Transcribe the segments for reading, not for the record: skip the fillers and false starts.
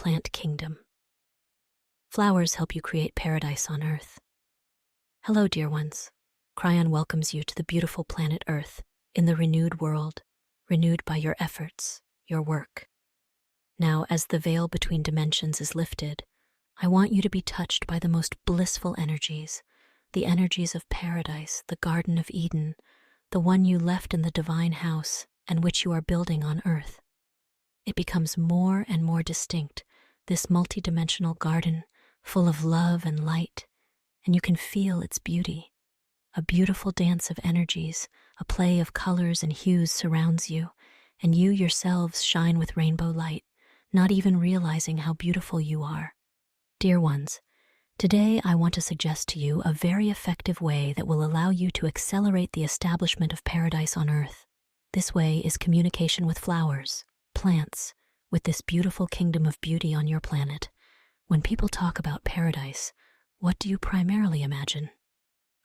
plant kingdom. Flowers help you create paradise on Earth. Hello, dear ones. Kryon welcomes you to the beautiful planet Earth, in the renewed world, renewed by your efforts, your work. Now, as the veil between dimensions is lifted, I want you to be touched by the most blissful energies, the energies of paradise, the Garden of Eden, the one you left in the divine house and which you are building on Earth. It becomes more and more distinct, this multidimensional garden, full of love and light, and you can feel its beauty. A beautiful dance of energies, a play of colors and hues surrounds you, and you yourselves shine with rainbow light, not even realizing how beautiful you are. Dear ones, today I want to suggest to you a very effective way that will allow you to accelerate the establishment of paradise on Earth. This way is communication with flowers, plants, with this beautiful kingdom of beauty on your planet. When people talk about paradise, what do you primarily imagine?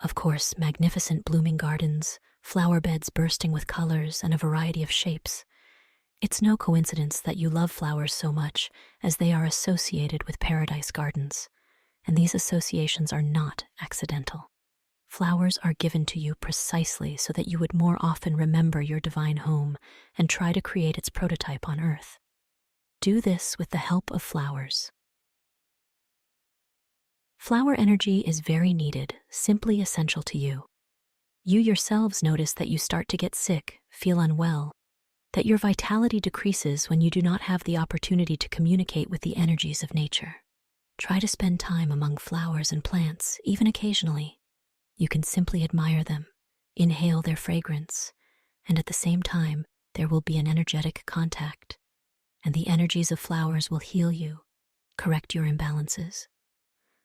Of course, magnificent blooming gardens, flower beds bursting with colors and a variety of shapes. It's no coincidence that you love flowers so much, as they are associated with paradise gardens. And these associations are not accidental. Flowers are given to you precisely so that you would more often remember your divine home and try to create its prototype on Earth. Do this with the help of flowers. Flower energy is very needed, simply essential to you. You yourselves notice that you start to get sick, feel unwell, that your vitality decreases when you do not have the opportunity to communicate with the energies of nature. Try to spend time among flowers and plants, even occasionally. You can simply admire them, inhale their fragrance, and at the same time, there will be an energetic contact, and the energies of flowers will heal you, correct your imbalances.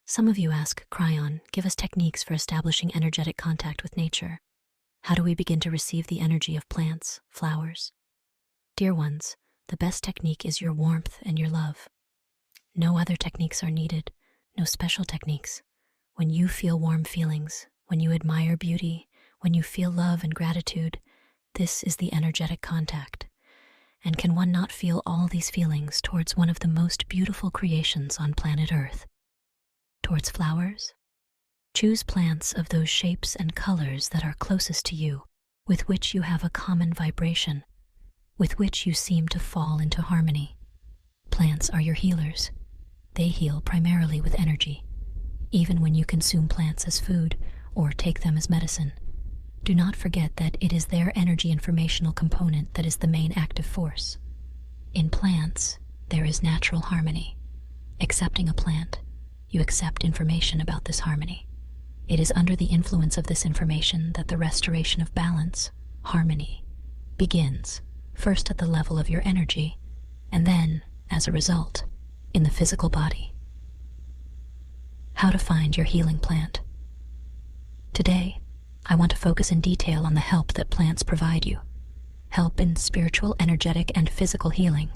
Some of you ask, Kryon, give us techniques for establishing energetic contact with nature. How do we begin to receive the energy of plants, flowers? Dear ones, the best technique is your warmth and your love. No other techniques are needed, no special techniques. When you feel warm feelings, when you admire beauty, when you feel love and gratitude, this is the energetic contact. And can one not feel all these feelings towards one of the most beautiful creations on planet Earth? Towards flowers? Choose plants of those shapes and colors that are closest to you, with which you have a common vibration, with which you seem to fall into harmony. Plants are your healers. They heal primarily with energy. Even when you consume plants as food or take them as medicine, do not forget that it is their energy informational component that is the main active force. In plants, there is natural harmony. Accepting a plant, you accept information about this harmony. It is under the influence of this information that the restoration of balance, harmony, begins, first at the level of your energy, and then, as a result, in the physical body. How to find your healing plant. Today, I want to focus in detail on the help that plants provide you. Help in spiritual, energetic, and physical healing.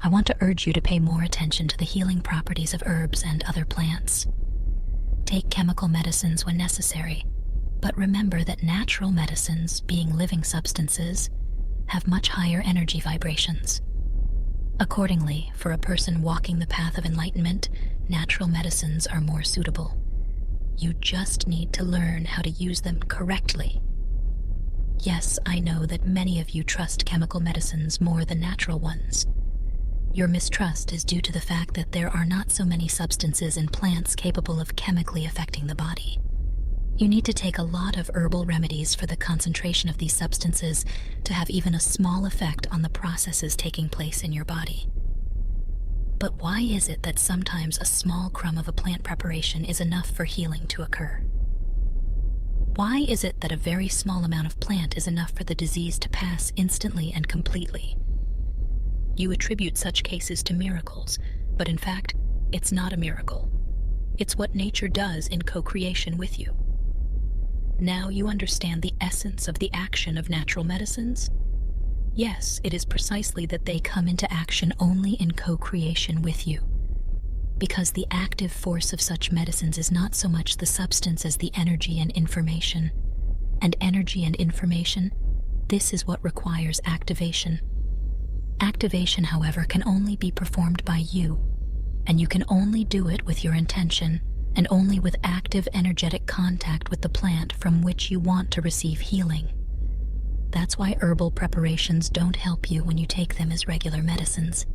I want to urge you to pay more attention to the healing properties of herbs and other plants. Take chemical medicines when necessary, but remember that natural medicines, being living substances, have much higher energy vibrations. Accordingly, for a person walking the path of enlightenment, natural medicines are more suitable. You just need to learn how to use them correctly. Yes, I know that many of you trust chemical medicines more than natural ones. Your mistrust is due to the fact that there are not so many substances in plants capable of chemically affecting the body. You need to take a lot of herbal remedies for the concentration of these substances to have even a small effect on the processes taking place in your body. But why is it that sometimes a small crumb of a plant preparation is enough for healing to occur? Why is it that a very small amount of plant is enough for the disease to pass instantly and completely? You attribute such cases to miracles, but in fact, it's not a miracle. It's what nature does in co-creation with you. Now you understand the essence of the action of natural medicines? Yes, it is precisely that they come into action only in co-creation with you. Because the active force of such medicines is not so much the substance as the energy and information. And energy and information, this is what requires activation. Activation, however, can only be performed by you, and you can only do it with your intention and only with active energetic contact with the plant from which you want to receive healing. That's why herbal preparations don't help you when you take them as regular medicines.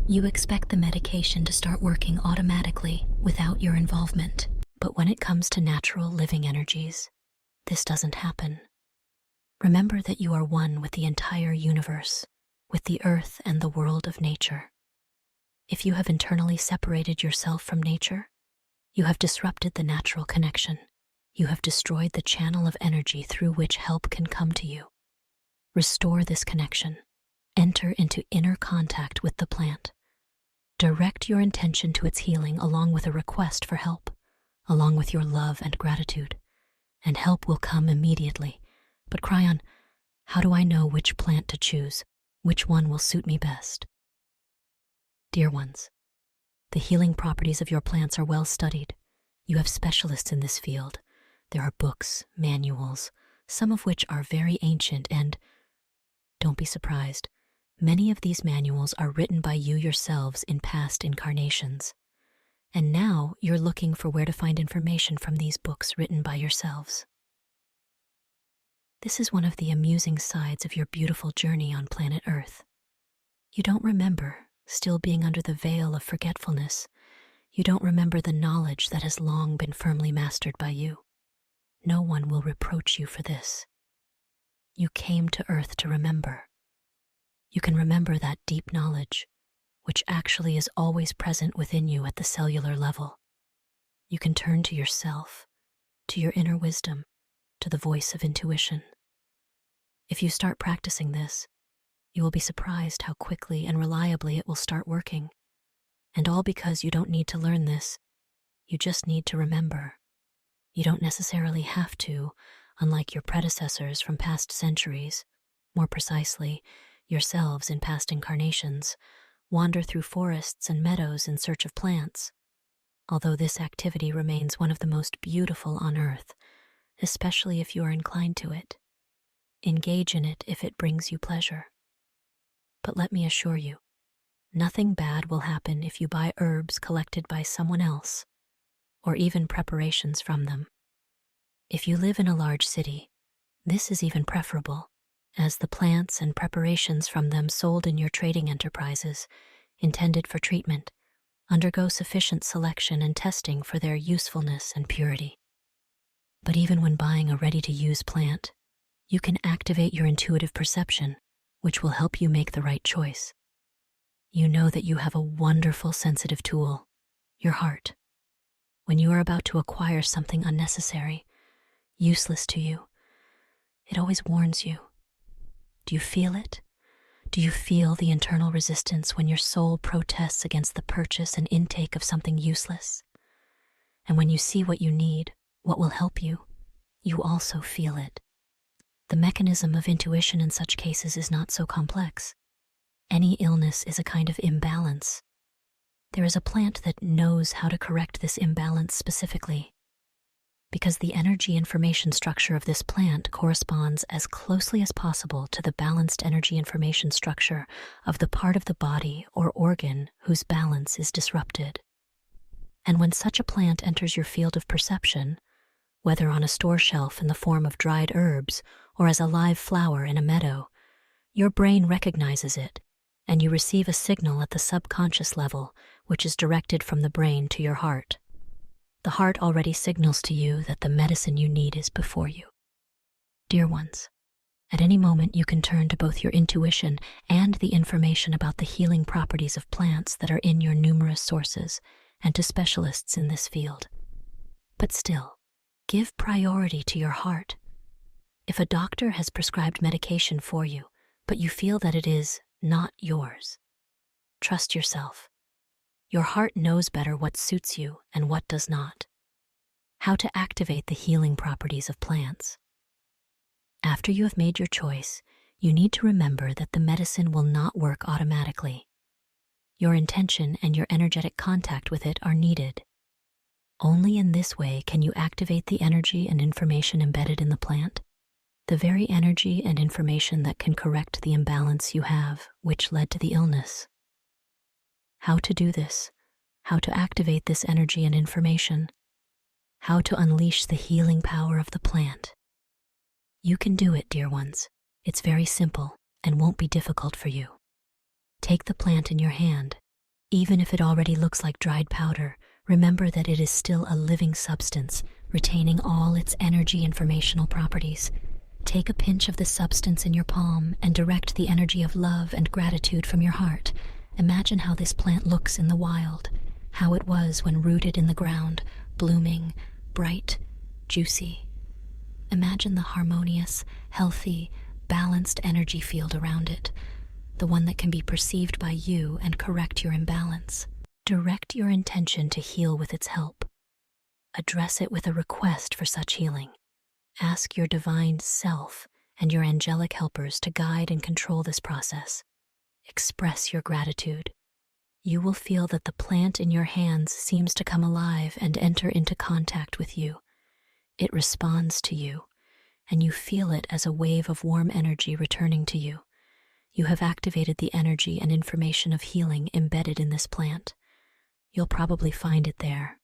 You expect the medication to start working automatically without your involvement. But when it comes to natural living energies, this doesn't happen. Remember that you are one with the entire universe, with the earth and the world of nature. If you have internally separated yourself from nature, you have disrupted the natural connection. You have destroyed the channel of energy through which help can come to you. Restore this connection. Enter into inner contact with the plant. Direct your intention to its healing along with a request for help, along with your love and gratitude, and help will come immediately. But Kryon, how do I know which plant to choose? Which one will suit me best? Dear ones, the healing properties of your plants are well studied. You have specialists in this field. There are books, manuals, some of which are very ancient, and don't be surprised, many of these manuals are written by you yourselves in past incarnations. And now you're looking for where to find information from these books written by yourselves. This is one of the amusing sides of your beautiful journey on planet Earth. You don't remember, still being under the veil of forgetfulness. You don't remember the knowledge that has long been firmly mastered by you. No one will reproach you for this. You came to Earth to remember. You can remember that deep knowledge, which actually is always present within you at the cellular level. You can turn to yourself, to your inner wisdom, to the voice of intuition. If you start practicing this, you will be surprised how quickly and reliably it will start working. And all because you don't need to learn this, you just need to remember. You don't necessarily have to, unlike your predecessors from past centuries, more precisely, yourselves in past incarnations, wander through forests and meadows in search of plants. Although this activity remains one of the most beautiful on earth, especially if you are inclined to it. Engage in it if it brings you pleasure. But let me assure you, nothing bad will happen if you buy herbs collected by someone else, or even preparations from them. If you live in a large city, this is even preferable, as the plants and preparations from them sold in your trading enterprises, intended for treatment, undergo sufficient selection and testing for their usefulness and purity. But even when buying a ready-to-use plant, you can activate your intuitive perception, which will help you make the right choice. You know that you have a wonderful sensitive tool, your heart. When you are about to acquire something unnecessary, useless to you, it always warns you. Do you feel it? Do you feel the internal resistance when your soul protests against the purchase and intake of something useless? And when you see what you need, what will help you, you also feel it. The mechanism of intuition in such cases is not so complex. Any illness is a kind of imbalance. There is a plant that knows how to correct this imbalance specifically, because the energy information structure of this plant corresponds as closely as possible to the balanced energy information structure of the part of the body or organ whose balance is disrupted. And when such a plant enters your field of perception, whether on a store shelf in the form of dried herbs or as a live flower in a meadow, your brain recognizes it, and you receive a signal at the subconscious level, which is directed from the brain to your heart. The heart already signals to you that the medicine you need is before you. Dear ones, at any moment you can turn to both your intuition and the information about the healing properties of plants that are in your numerous sources, and to specialists in this field. But still, give priority to your heart. If a doctor has prescribed medication for you, but you feel that it is not yours, trust yourself. Your heart knows better what suits you and what does not. How to activate the healing properties of plants. After you have made your choice, you need to remember that the medicine will not work automatically. Your intention and your energetic contact with it are needed. Only in this way can you activate the energy and information embedded in the plant. the very energy and information that can correct the imbalance you have, which led to the illness. How to do this, how to activate this energy and information, how to unleash the healing power of the plant. You can do it, dear ones. It's very simple and won't be difficult for you. Take the plant in your hand. Even if it already looks like dried powder, remember that it is still a living substance, retaining all its energy informational properties. Take a pinch of the substance in your palm and direct the energy of love and gratitude from your heart. Imagine how this plant looks in the wild, how it was when rooted in the ground, blooming, bright, juicy. Imagine the harmonious, healthy, balanced energy field around it, the one that can be perceived by you and correct your imbalance. Direct your intention to heal with its help. Address it with a request for such healing. Ask your divine self and your angelic helpers to guide and control this process. Express your gratitude. You will feel that the plant in your hands seems to come alive and enter into contact with you. It responds to you, and you feel it as a wave of warm energy returning to you. You have activated the energy and information of healing embedded in this plant. You'll probably find it there.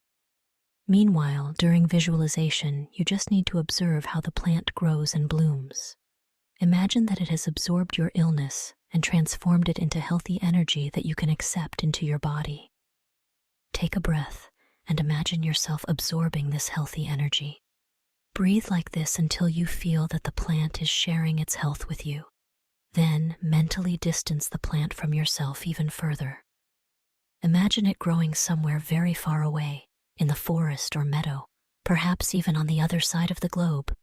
Meanwhile, during visualization, you just need to observe how the plant grows and blooms. Imagine that it has absorbed your illness and transformed it into healthy energy that you can accept into your body. Take a breath and imagine yourself absorbing this healthy energy. Breathe like this until you feel that the plant is sharing its health with you. Then mentally distance the plant from yourself even further. Imagine it growing somewhere very far away, in the forest or meadow, perhaps even on the other side of the globe.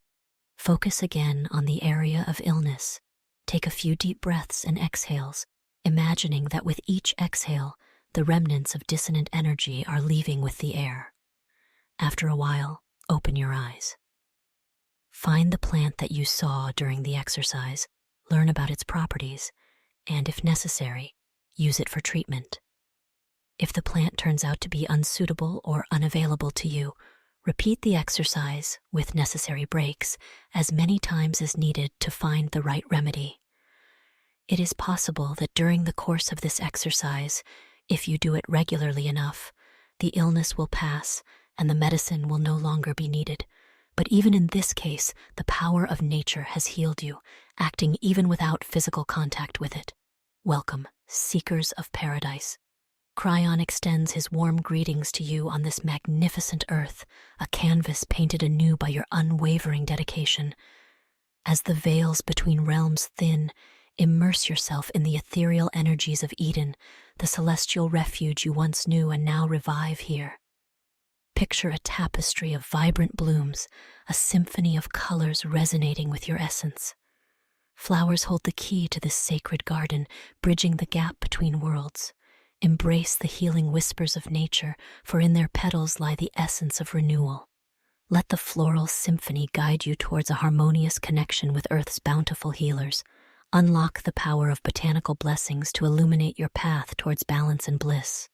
Focus again on the area of illness. Take a few deep breaths and exhales, imagining that with each exhale, the remnants of dissonant energy are leaving with the air. After a while, open your eyes. Find the plant that you saw during the exercise, learn about its properties, and if necessary, use it for treatment. If the plant turns out to be unsuitable or unavailable to you, repeat the exercise with necessary breaks as many times as needed to find the right remedy. It is possible that during the course of this exercise, if you do it regularly enough, the illness will pass and the medicine will no longer be needed. But even in this case, the power of nature has healed you, acting even without physical contact with it. Welcome, seekers of paradise. Kryon extends his warm greetings to you on this magnificent earth, a canvas painted anew by your unwavering dedication. As the veils between realms thin, immerse yourself in the ethereal energies of Eden, the celestial refuge you once knew and now revive here. Picture a tapestry of vibrant blooms, a symphony of colors resonating with your essence. Flowers hold the key to this sacred garden, bridging the gap between worlds. Embrace the healing whispers of nature, for in their petals lie the essence of renewal. Let the floral symphony guide you towards a harmonious connection with Earth's bountiful healers. Unlock the power of botanical blessings to illuminate your path towards balance and bliss.